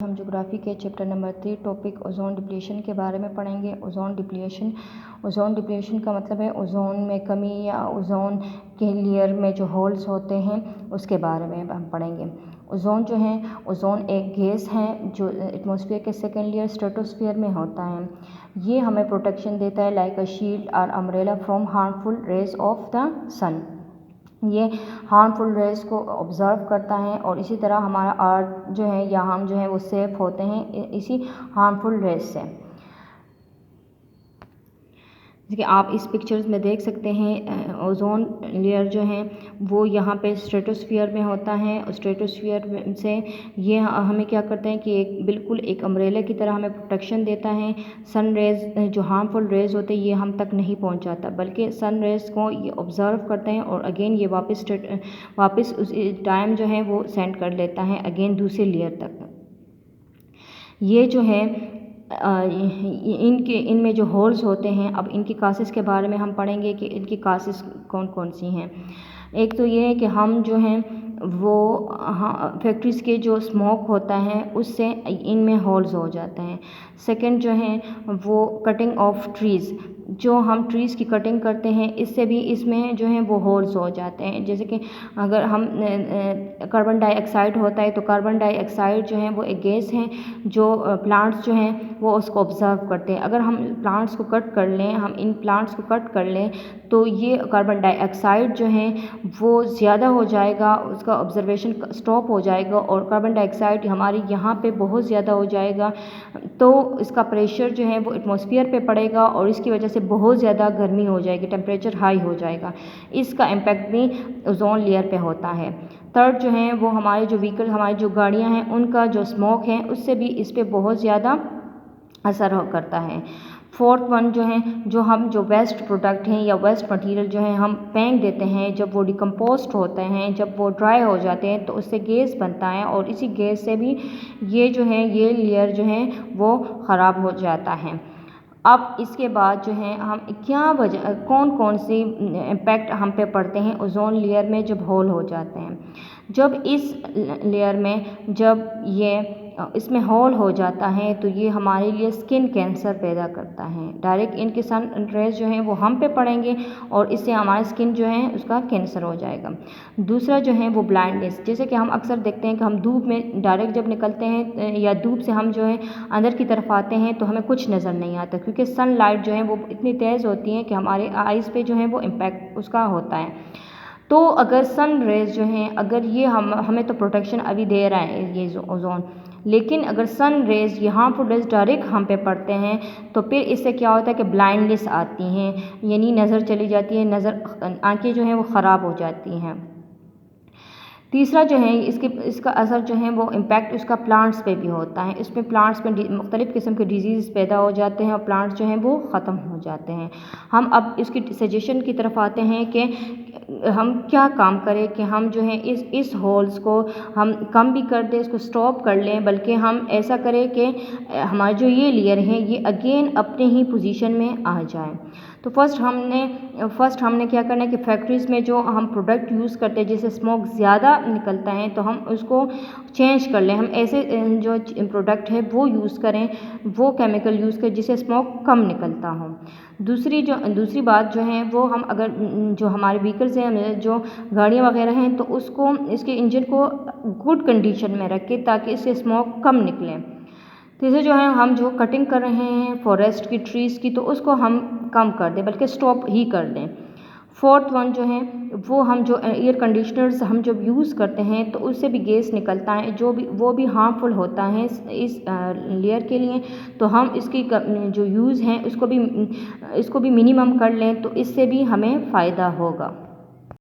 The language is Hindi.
हम ज्योग्राफी के chapter number 3 topic ozone depletion के बारे में पढ़ेंगे। ओजोन डिप्लीशन का मतलब है ओजोन में कमी या ओजोन के लेयर में जो होल्स होते हैं उसके बारे में हम पढ़ेंगे। ओजोन जो है, ओजोन एक गैस है जो एटमॉस्फेयर के सेकेंड लेयर स्ट्रेटोस्फीयर में होता है। ये हमें प्रोटेक्शन देता है लाइक अ शील्ड और umbrella from harmful rays of the sun. ये हार्मफुल रेज को ऑब्ज़र्व करता है और इसी तरह हमारा अर्थ जो है या हम जो है वो सेफ होते हैं इसी हार्मफुल रेज से। जैसे आप इस पिक्चर्स में देख सकते हैं, ओजोन लेयर जो है वो यहाँ पे स्ट्रेटोस्फीयर में होता है और स्ट्रेटोस्फीयर से ये हमें क्या करते हैं कि बिल्कुल एक अम्ब्रेला की तरह हमें प्रोटेक्शन देता है। सन रेज जो हार्मफुल रेज होते हैं ये हम तक नहीं पहुँचाता, बल्कि सन रेज को ये ऑब्ज़र्व करते हैं और अगेन ये वापस उस टाइम जो है वो सेंड कर लेता है अगेन दूसरे लेयर तक। ये जो है इनमें जो होल्स होते हैं, अब इनकी कासेस के बारे में हम पढ़ेंगे कि इनकी कासेस कौन कौन सी हैं। एक तो ये है कि हम जो हैं वो फैक्ट्रीज़ के जो स्मोक होता है उससे इनमें होल्स हो जाते हैं। सेकंड जो है वो कटिंग ऑफ ट्रीज़, जो हम ट्रीज़ की कटिंग करते हैं इससे भी इसमें जो है वो होल्स हो जाते हैं। जैसे कि अगर हम कार्बन डाइऑक्साइड होता है तो कार्बन डाइऑक्साइड जो है वो एक गैस है जो प्लांट्स जो हैं वो उसको ऑब्ज़र्व करते हैं। अगर हम प्लांट्स को कट कर लें, हम इन प्लांट्स को कट कर लें तो ये कार्बन डाइऑक्साइड जो है वो ज़्यादा हो जाएगा, उसका ऑब्ज़र्वेशन स्टॉप हो जाएगा और कार्बन डाइऑक्साइड हमारे यहाँ पे बहुत ज़्यादा हो जाएगा, तो इसका प्रेशर जो है वो एटमॉस्फेयर पे पड़ेगा और इसकी वजह से बहुत ज़्यादा गर्मी हो जाएगी, टेम्परेचर हाई हो जाएगा। इसका इम्पैक्ट भी ओजोन लेयर पे होता है। थर्ड जो है वो हमारे जो व्हीकल, हमारी जो गाड़ियाँ हैं उनका जो स्मोक है उससे भी इस पे बहुत ज़्यादा असर करता है। फोर्थ वन जो है जो वेस्ट प्रोडक्ट हैं या वेस्ट मटेरियल जो है हम फेंक देते हैं, जब वो डिकम्पोस्ट होते हैं, जब वो ड्राई हो जाते हैं तो उससे गैस बनता है और इसी गैस से भी ये जो है ये लेयर जो है वो ख़राब हो जाता है। अब इसके बाद जो है हम क्या वजह कौन कौन सी इम्पैक्ट हम पे पड़ते हैं ओजोन लेयर में जब होल हो जाते हैं। जब इस लेयर में जब ये इसमें होल हो जाता है तो ये हमारे लिए स्किन कैंसर पैदा करता है। डायरेक्ट इनके सन रेज जो हैं वो हम पे पड़ेंगे और इससे हमारा स्किन जो है उसका कैंसर हो जाएगा। दूसरा जो है वो ब्लाइंडनेस, जैसे कि हम अक्सर देखते हैं कि हम धूप में डायरेक्ट जब निकलते हैं या धूप से हम जो है अंदर की तरफ आते हैं तो हमें कुछ नज़र नहीं आता, क्योंकि सनलाइट जो है वो इतनी तेज़ होती है कि हमारे आइज़ पे जो है वो इम्पैक्ट उसका होता है। तो अगर सन रेज जो हैं अगर ये हमें तो प्रोटेक्शन अभी दे रहा है ये ओजोन, लेकिन अगर सन रेज ये हार्मफुल रेज डायरेक्ट हम पे पड़ते हैं तो फिर इससे क्या होता है कि ब्लाइंडनेस आती हैं, यानी नज़र चली जाती है, आंखें जो हैं वो ख़राब हो जाती हैं। तीसरा जो है इसका असर जो है वो इम्पैक्ट उसका प्लांट्स पे भी होता है। इसमें प्लांट्स में मुख्तलिफ़ किस्म के डिजीज़ पैदा हो जाते हैं और प्लांट्स जो हैं वो ख़त्म हो जाते हैं। हम अब इसकी सजेशन की तरफ आते हैं कि हम क्या काम करें कि हम जो है इस होल्स को हम कम भी कर दें, इसको स्टॉप कर लें, बल्कि हम ऐसा करें कि हमारे जो ये लेयर हैं ये अगेन अपने ही पोजीशन में आ जाएं। तो फर्स्ट हमने क्या करना है कि फैक्ट्रीज़ में जो हम प्रोडक्ट यूज़ करते हैं जिससे स्मोक ज़्यादा निकलता है तो हम उसको चेंज कर लें, हम ऐसे जो प्रोडक्ट है वो यूज़ करें, वो केमिकल यूज़ करें जिससे स्मोक कम निकलता हो। दूसरी बात जो है वो हम अगर जो हमारे व्हीकल्स हैं, जो गाड़ियाँ वगैरह हैं, तो उसको इसके इंजन को गुड कंडीशन में रखें ताकि इससे स्मोक कम निकले। तीसरे जो है हम जो कटिंग कर रहे हैं फॉरेस्ट की, ट्रीज़ की, तो उसको हम कम कर दें बल्कि स्टॉप ही कर दें। फोर्थ वन जो है वो हम जो एयर कंडीशनर्स हम जब यूज़ करते हैं तो उससे भी गैस निकलता है वो भी हार्मफुल होता है इस लेयर के लिए, तो हम इसकी जो यूज़ हैं इसको भी मिनिमम कर लें तो इससे भी हमें फ़ायदा होगा।